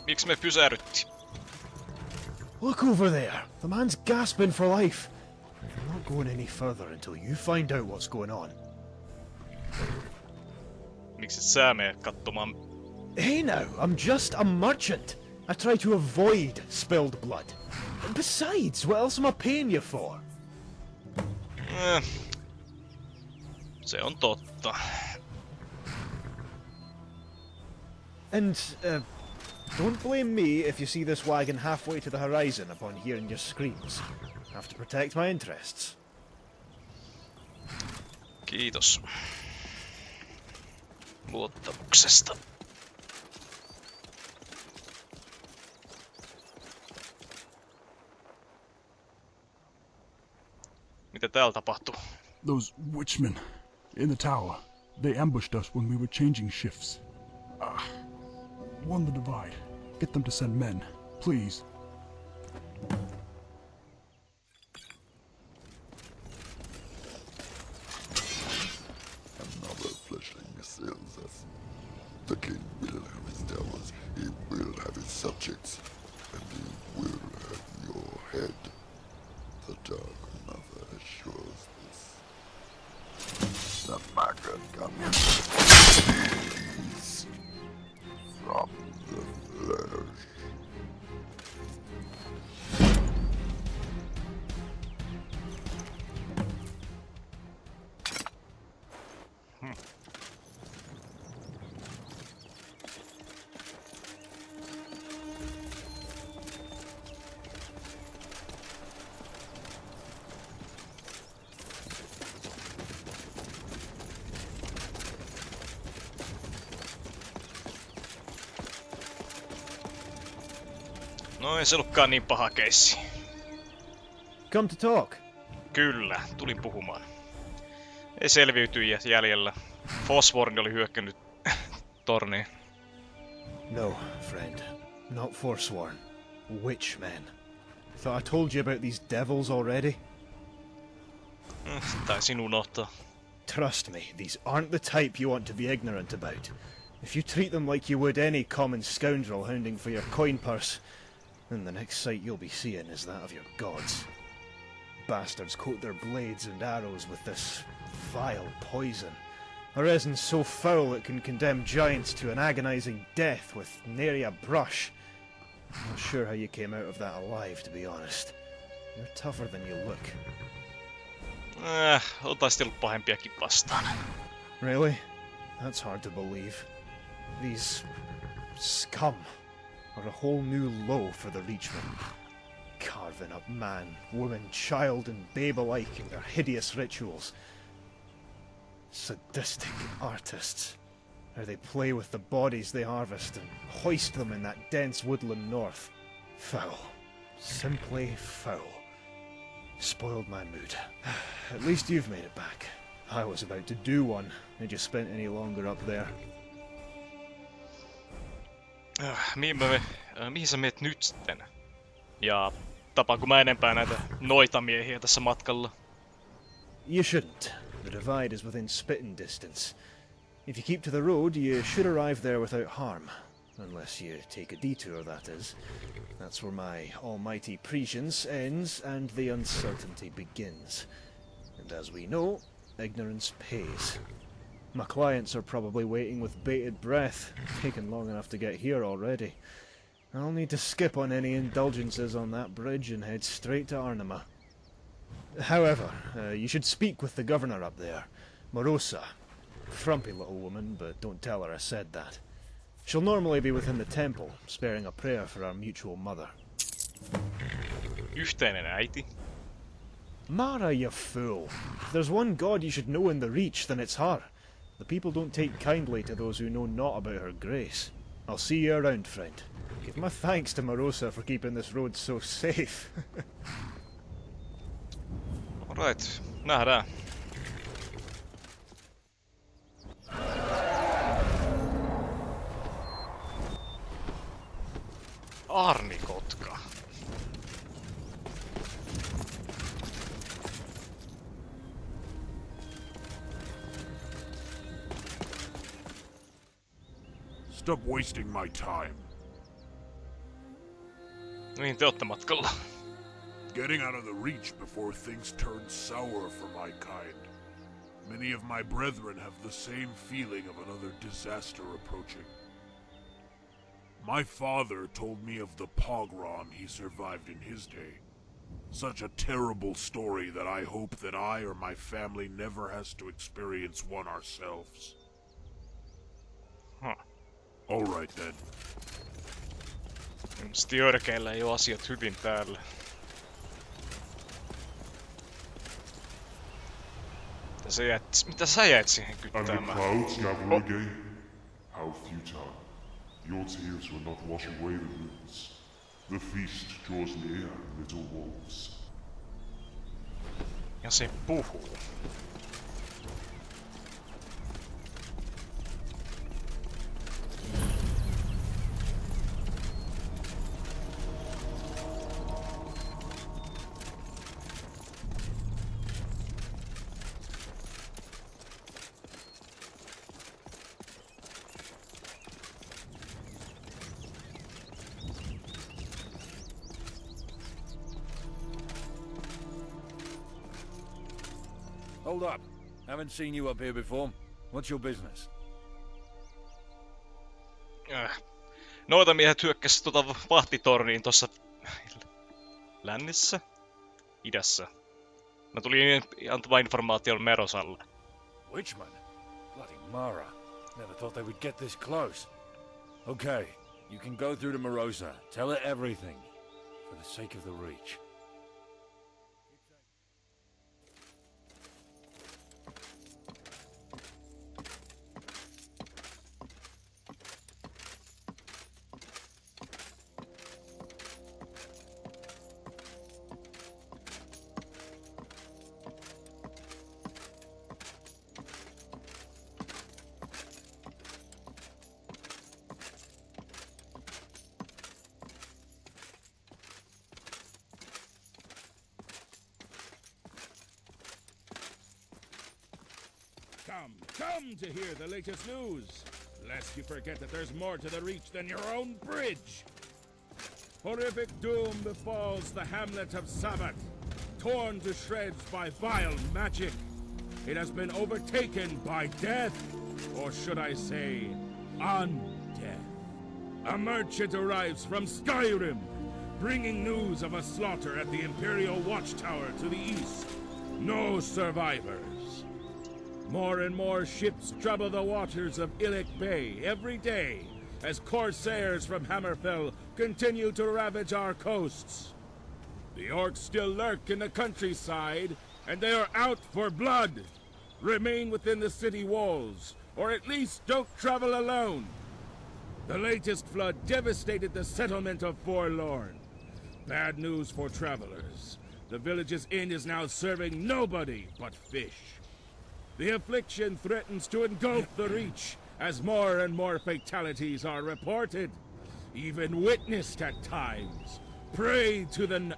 Miksi me pysähdyttiin? Look over there. The man's gasping for life. I'm not going any further until you find out what's going on. Miksi et sä mene katsomaan? Hey now, I'm just a merchant. I try to avoid spilled blood. Besides, what else am I paying you for? Se on totta. And, don't blame me if you see this wagon halfway to the horizon upon hearing your screams. I have to protect my interests. Kiitos. Luottamuksesta. Mitä täällä tapahtuu? Those witchmen in the tower. They ambushed us when we were changing shifts. Won the divide. Get them to send men, please. Another fleshling assails us. The king will have his towers, he will have his subjects, and he will have your head. The Dark Mother assures this. The maggot comes from the flesh. No ei se ollutkaan niin paha keissi. Come to talk. Kyllä, tulin puhumaan. Ei selviytyjiä jäljellä. Fosforni oli hyökännyt torniin. No, friend. Not forsworn. Witchmen. Thought I told you about these devils already? Taisin unohtaa. Trust me, these aren't the type you want to be ignorant about. If you treat them like you would any common scoundrel hounding for your coin purse, then the next sight you'll be seeing is that of your gods. Bastards coat their blades and arrows with this vile poison. A resin so foul it can condemn giants to an agonizing death with nary a brush. I'm not sure how you came out of that alive, to be honest. You're tougher than you look. On taistellut pahempiakin vastaan. Really? That's hard to believe. These scum are a whole new low for the Reachmen. Carving up man, woman, child and babe alike in their hideous rituals. Sadistic artists. How they play with the bodies they harvest and hoist them in that dense woodland north. Foul. Simply foul. Spoiled my mood. At least you've made it back. I was about to do one, had you spent any longer up there. Mihin sä meet nyt sitten? Ja tapaanko mä enempää näitä noitamiehiä tässä matkalla? You shouldn't. The divide is within spitting distance. If you keep to the road, you should arrive there without harm. Unless you take a detour, that is. That's where my almighty prescience ends and the uncertainty begins. And as we know, ignorance pays. My clients are probably waiting with bated breath, taken long enough to get here already. I'll need to skip on any indulgences on that bridge and head straight to Arnima. However, you should speak with the governor up there, Morosa. Frumpy little woman, but don't tell her I said that. She'll normally be within the temple, sparing a prayer for our mutual mother. Yhteinen äiti. Mara, you fool! If there's one god you should know in the Reach, then it's her. The people don't take kindly to those who know not about her grace. I'll see you around, friend. Give my thanks to Morosa for keeping this road so safe. Alright, nähdään. Arnikotka. Stop wasting my time. Niin te ootte matkalla. Getting out of the Reach before things turn sour for my kind. Many of my brethren have the same feeling of another disaster approaching. My father told me of the pogrom he survived in his day. Such a terrible story that I hope that I or my family never has to experience one ourselves. Huh. All right then. Ilmeisesti Jörkeillä ei oo asiat hyvin täällä. Mitä sä jäät siihen And the kyttäämään? clouds gather again. How futile. Your tears will not wash away the wounds. The feast draws near, little wolves. Ja se puhuu. Hold up. Haven't seen you up here before. What's your business? Noitamiehet hyökkäsi vahtitorniin tossa lännissä? Idässä. Mä tulin antamaan informaation Merosalle. Witchman? Bloody Mara. Never thought they would get this close. Okay, you can go through to Morosa. Tell her everything. For the sake of the Reach. Come to hear the latest news, lest you forget that there's more to the Reach than your own bridge. Horrific doom befalls the hamlet of Sabbath, torn to shreds by vile magic. It has been overtaken by death, or should I say, undeath. A merchant arrives from Skyrim, bringing news of a slaughter at the Imperial Watchtower to the east. No survivors. More and more ships trouble the waters of Illic Bay every day as corsairs from Hammerfell continue to ravage our coasts. The orcs still lurk in the countryside, and they are out for blood. Remain within the city walls, or at least don't travel alone. The latest flood devastated the settlement of Forlorn. Bad news for travelers. The village's inn is now serving nobody but fish. The affliction threatens to engulf the Reach as more and more fatalities are reported, even witnessed at times. Pray to the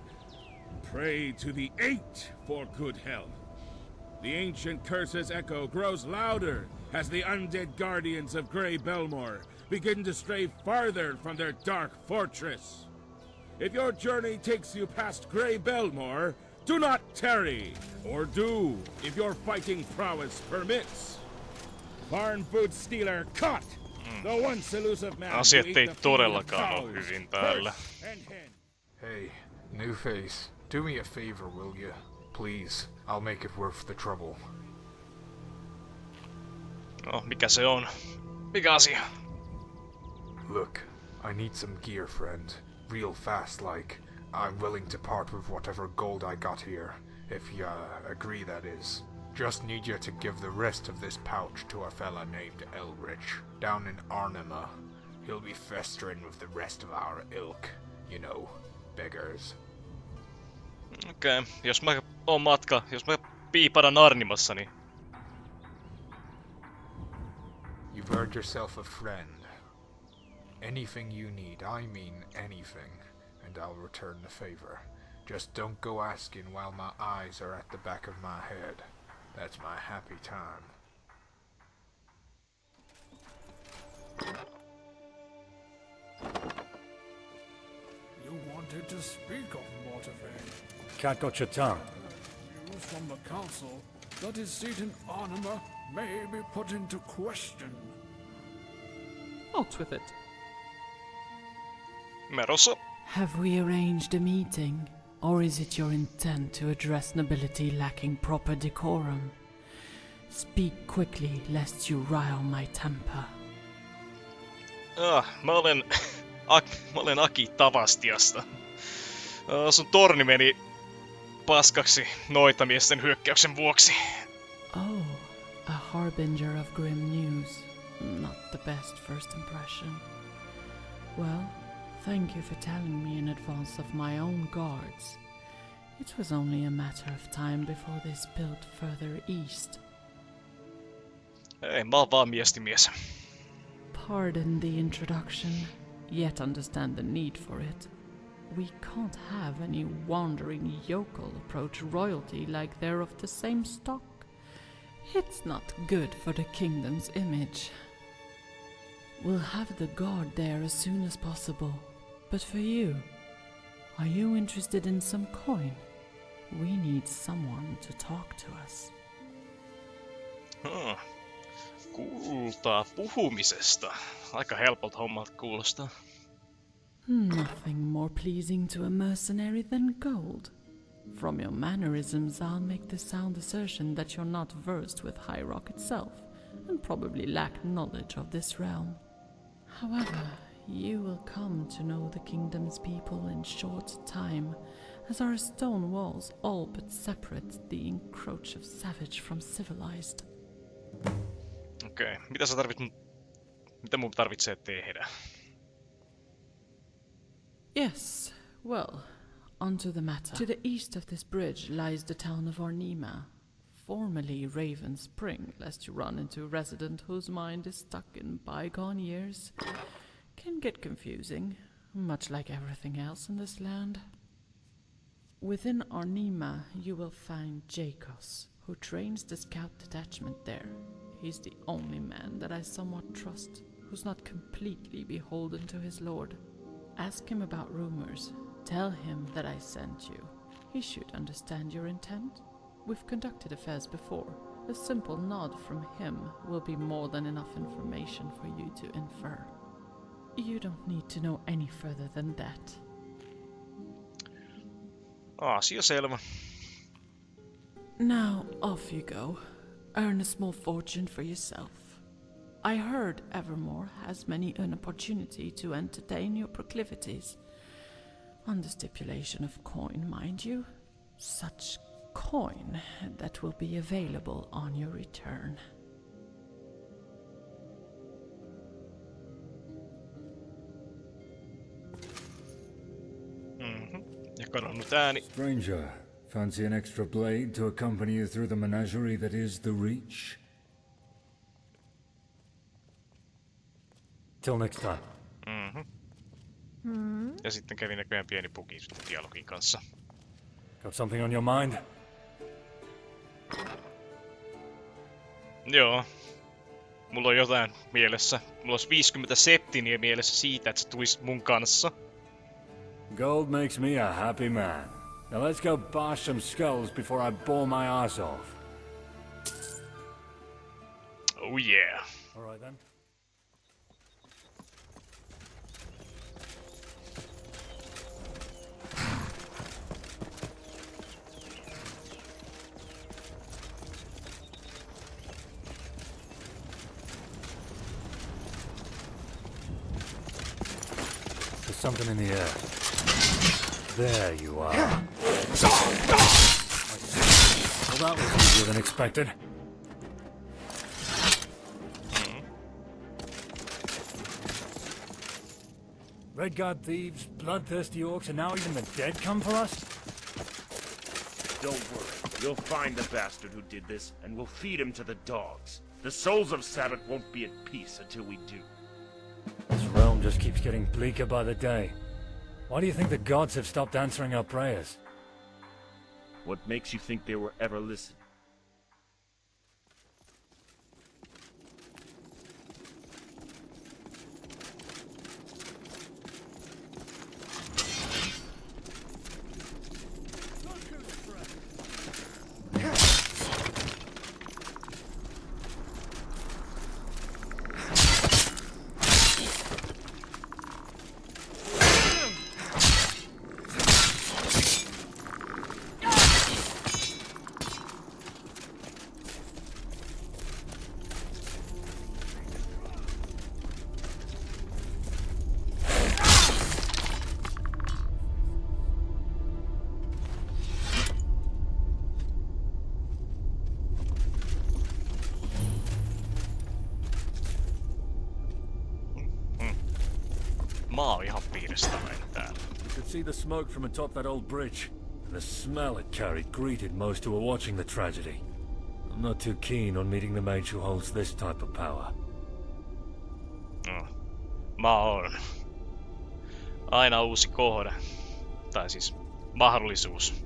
Eight for good health. The ancient curse's echo grows louder as the undead guardians of Grey Belmore begin to stray farther from their dark fortress. If your journey takes you past Grey Belmore, do not tarry, or do, if your fighting prowess permits. Barn food stealer caught! The once elusive man Asiat who ei ate the todellakaan food oo of hyvin cows, täällä. horse, and hen. Hey, new face. Do me a favor, will you? Please, I'll make it worth the trouble. No, mikä se on? Mikä asia? Look, I need some gear, friend. Real fast, like. I'm willing to part with whatever gold I got here, if you agree, that is. Just need you to give the rest of this pouch to a fella named Elrich, down in Arnima. He'll be festering with the rest of our ilk. You know, beggars. Okei, jos mä oon jos mä piipadan Arnimassa, niin... You've earned yourself a friend. Anything you need, I mean anything, and I'll return the favor. Just don't go asking while my eyes are at the back of my head. That's my happy time. You wanted permitted to speak of Mortavane. Cat got your tongue. News from the council that his seat in Anima may be put into question. Out with it. Merossa. Have we arranged a meeting? Or is it your intent to address nobility lacking proper decorum? Speak quickly, lest you rile my temper. Mä olen Aki Tavastiasta. Sun torni meni paskaksi noitamiesten hyökkäyksen vuoksi. Oh, a harbinger of grim news. Not the best first impression. Well, thank you for telling me in advance of my own guards. It was only a matter of time before they spilled further east. Ei, mä oon vaan miestimies. Pardon the introduction, yet understand the need for it. We can't have any wandering yokel approach royalty like they're of the same stock. It's not good for the kingdom's image. We'll have the guard there as soon as possible. But for you, are you interested in some coin? We need someone to talk to us. Kuultaa puhumisesta. Aika helpolta hommalta kuulostaa. Nothing more pleasing to a mercenary than gold. From your mannerisms, I'll make the sound assertion that you're not versed with High Rock itself, and probably lack knowledge of this realm. However, you will come to know the kingdom's people in short time, as our stone walls all but separate the encroach of savage from civilized. Okei, mitä mun tarvitsee tehdä? Yes, well, onto the matter. To the east of this bridge lies the town of Ornima, formerly Raven Spring, lest you run into a resident whose mind is stuck in bygone years. Can get confusing, much like everything else in this land. Within Ornima, you will find Jakos, who trains the scout detachment there. He's the only man that I somewhat trust, who's not completely beholden to his lord. Ask him about rumors. Tell him that I sent you. He should understand your intent. We've conducted affairs before. A simple nod from him will be more than enough information for you to infer. You don't need to know any further than that. Asia selvä. Now, off you go. Earn a small fortune for yourself. I heard Evermore has many an opportunity to entertain your proclivities. On the stipulation of coin, mind you. Such coin that will be available on your return. Ja kadonnut ääni. Stranger, fancy an extra blade to accompany you through the menagerie that is the Reach? Till next time. Ja sitten kävi näköjään pieni bugi dialogin kanssa. Got something on your mind? Joo. Mulla on jotain mielessä. Mulla olisi 50 septiniä mielessä siitä, että sä tulisit mun kanssa. Gold makes me a happy man. Now let's go bash some skulls before I bore my ass off. Oh yeah. Alright then. There's something in the air. There you are. Well, that was easier than expected. Red Guard thieves, bloodthirsty orcs, and now even the dead come for us? Don't worry. You'll find the bastard who did this, and we'll feed him to the dogs. The souls of Sabbath won't be at peace until we do. This realm just keeps getting bleaker by the day. Why do you think the gods have stopped answering our prayers? What makes you think they were ever listening? maa on ihan piiristäväinen täällä. You could see the smoke from atop that old bridge, and the smell it carried greeted most who were watching the tragedy. I'm not too keen on meeting the mage who holds this type of power. No. Maa on aina uusi kohde. Tai siis mahdollisuus.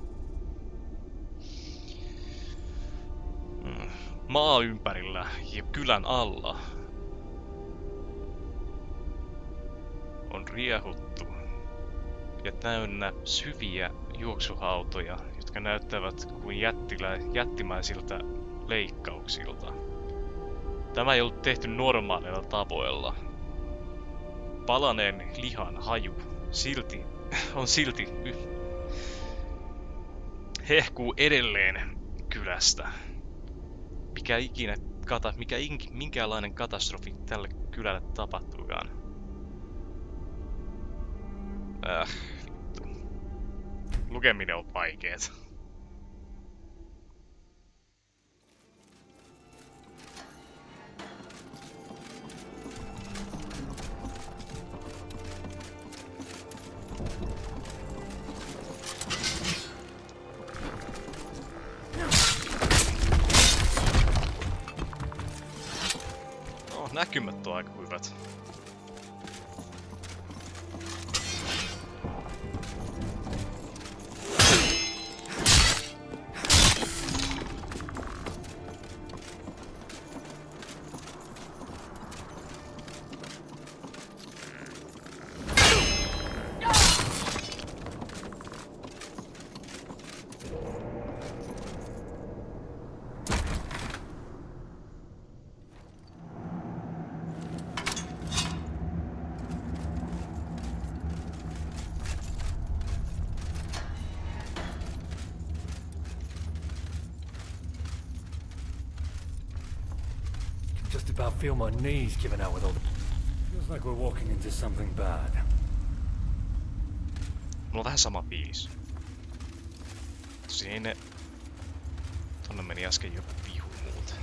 Maa ympärillä ja kylän alla on riehuttu ja täynnä syviä juoksuhautoja, jotka näyttävät kuin jättimäisiltä leikkauksilta. Tämä ei ollut tehty normaaleilla tavoilla. Palaneen lihan haju silti hehkuu edelleen kylästä. Minkälainen katastrofi tälle kylälle tapahtuukaan. Vittu. Lukeminen on vaikeet. Näkymät on aika hyvät. Just about feel my knees giving out with all the... Feels like we're walking into something bad. Mulla on vähän sama fiilis. Tosin ei ne... Tonne meni äsken joku vihu muuten.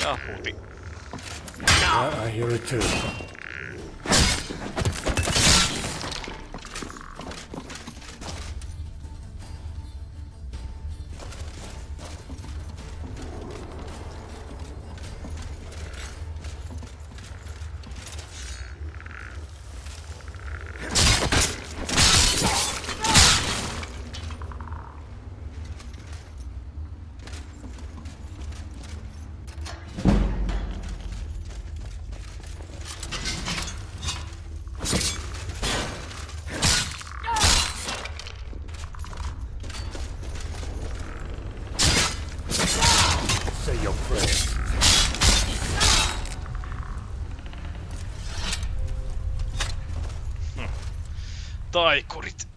Ja huuti. Yeah, I hear it too. Taikurit.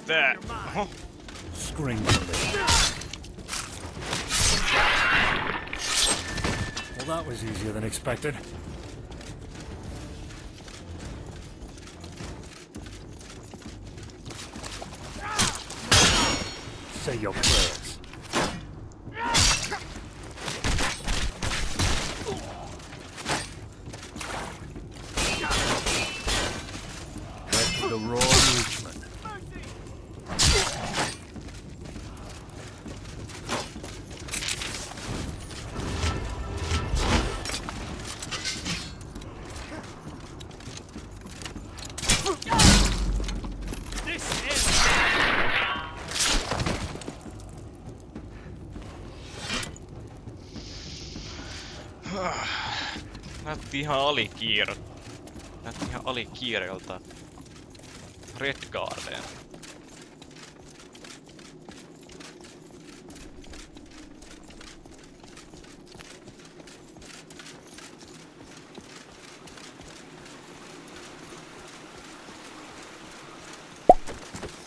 Tää. Oho. Scream for me. Well, that was easier than expected. Say your prayers. Back to the raw Richmond. Näytti ihan alikiiro. Näytti ihan alikiirolta. Redguardeen.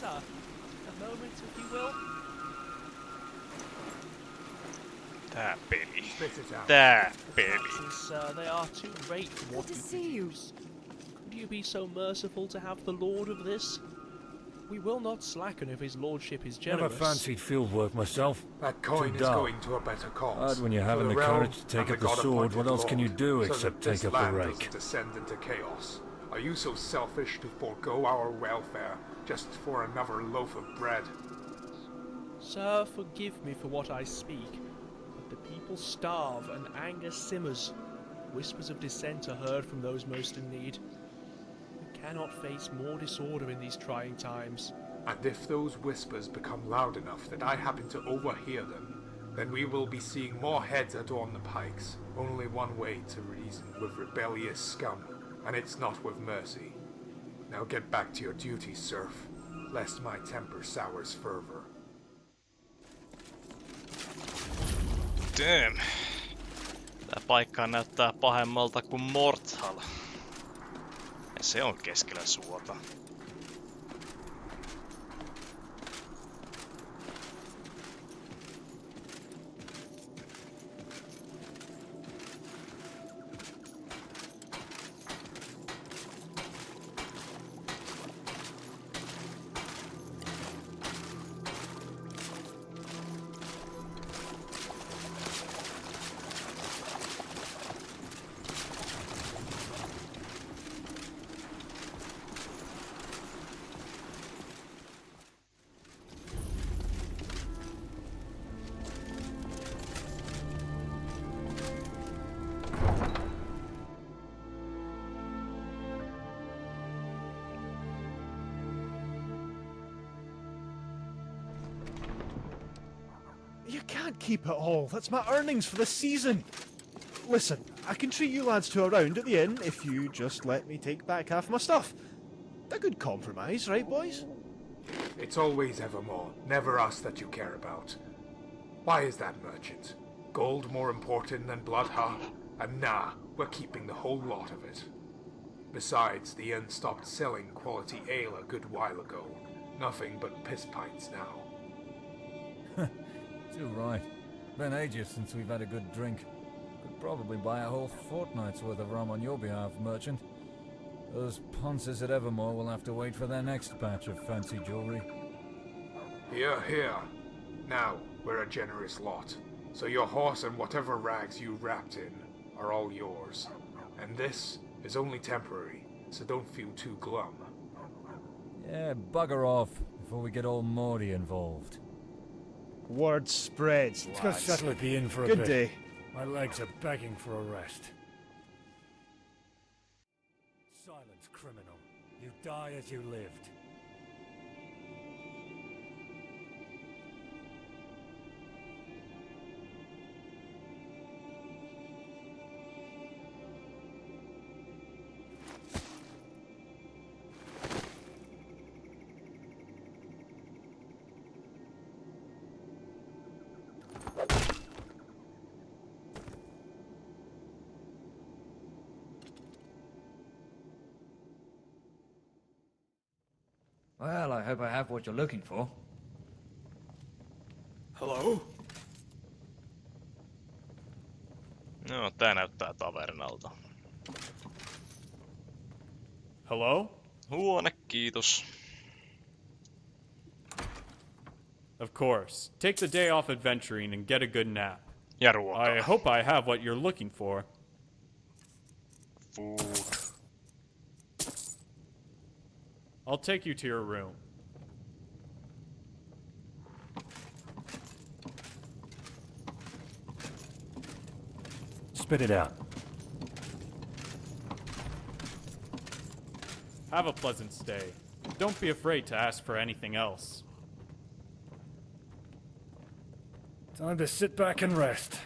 Sir, a moment if you will. Tää peli. Spit it out. Tää peli. Sir, they are too great for what you produce. Could you be so merciful to have the lord of this? We will not slacken if his lordship is Never generous. fancied field work myself. That coin Too is dull. going to a better cause. Hard when you're For having the realm courage to take and up the sword. god-appointed What else can you lord, do so except that this take up the land rake? doesn't descend into chaos. Are you so selfish to forego our welfare just for another loaf of bread? Sir, forgive me for what I speak, but the people starve and anger simmers. Whispers of dissent are heard from those most in need. We cannot face more disorder in these trying times. And if those whispers become loud enough that I happen to overhear them, then we will be seeing more heads adorn the pikes. Only one way to reason with rebellious scum, and it's not with mercy. Now get back to your duties, serf, lest my temper sours fervor. Damn. Tää paikka näyttää pahemmalta kuin Mortal. Ja se on keskellä suota. You can't keep it all. That's my earnings for the season. Listen, I can treat you lads to a round at the inn if you just let me take back half my stuff. A good compromise, right, boys? It's always evermore, never us that you care about. Why is that, merchant? Gold more important than blood, huh? And nah, we're keeping the whole lot of it. Besides, the inn stopped selling quality ale a good while ago. Nothing but piss pints now. Too right. Been ages since we've had a good drink. Could probably buy a whole fortnight's worth of rum on your behalf, merchant. Those ponces at Evermore will have to wait for their next batch of fancy jewelry. Here, here. Now, we're a generous lot. So your horse and whatever rags you wrapped in are all yours. And this is only temporary, so don't feel too glum. Yeah, bugger off before we get all Morty involved. Word spreads, Let's go lads. settle at the inn for a Good bit. day. My legs are begging for a rest. Silence, criminal. You die as you lived. Well, I hope I have what you're looking for. Hello? No, tää näyttää tavernalta. Hello? Huone, kiitos. Of course. Take the day off adventuring and get a good nap. Ja ruokaa. I hope I have what you're looking for. Food. I'll take you to your room. Spit it out. Have a pleasant stay. Don't be afraid to ask for anything else. Time to sit back and rest.